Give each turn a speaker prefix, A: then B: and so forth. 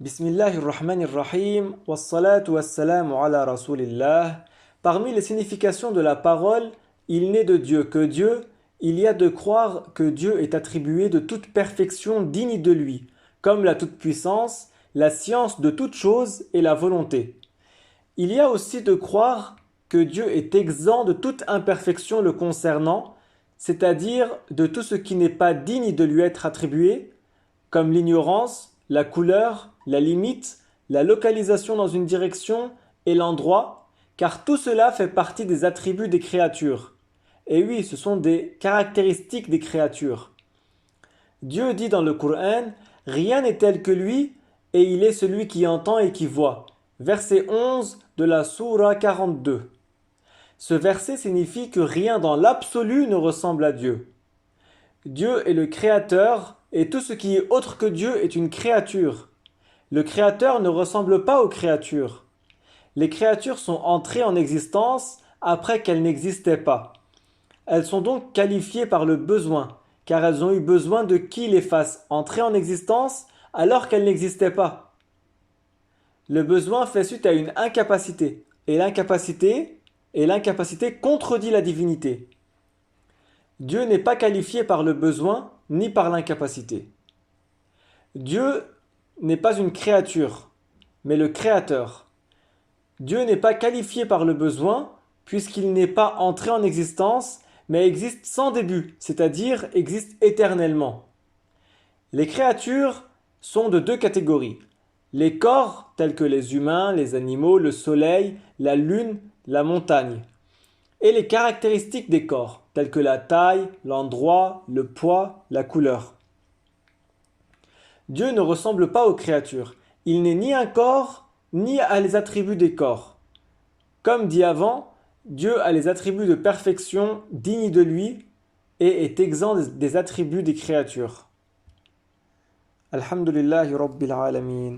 A: Bismillahirrahmanirrahim, wassalatu wassalamu ala rasulillah. Parmi les significations de la parole, il n'est de Dieu que Dieu, il y a de croire que Dieu est attribué de toute perfection digne de lui, comme la toute-puissance, la science de toute chose et la volonté. Il y a aussi de croire que Dieu est exempt de toute imperfection le concernant, c'est-à-dire de tout ce qui n'est pas digne de lui être attribué, comme l'ignorance, la couleur, la limite, la localisation dans une direction et l'endroit, car tout cela fait partie des attributs des créatures. Et oui, ce sont des caractéristiques des créatures. Dieu dit dans le Coran, « Rien n'est tel que lui, et il est celui qui entend et qui voit. » Verset 11 de la Sourate 42. Ce verset signifie que rien dans l'absolu ne ressemble à Dieu. Dieu est le créateur et tout ce qui est autre que Dieu est une créature. Le créateur ne ressemble pas aux créatures. Les créatures sont entrées en existence après qu'elles n'existaient pas. Elles sont donc qualifiées par le besoin, car elles ont eu besoin de qui les fasse entrer en existence alors qu'elles n'existaient pas. Le besoin fait suite à une incapacité, et l'incapacité contredit la divinité. Dieu n'est pas qualifié par le besoin ni par l'incapacité. Dieu n'est pas une créature, mais le créateur. Dieu n'est pas qualifié par le besoin, puisqu'il n'est pas entré en existence, mais existe sans début, c'est-à-dire existe éternellement. Les créatures sont de deux catégories. Les corps, tels que les humains, les animaux, le soleil, la lune, la montagne. Et les caractéristiques des corps, telles que la taille, l'endroit, le poids, la couleur. Dieu ne ressemble pas aux créatures. Il n'est ni un corps, ni à les attributs des corps. Comme dit avant, Dieu a les attributs de perfection dignes de lui et est exempt des attributs des créatures. Alhamdulillahi Rabbil Alamin.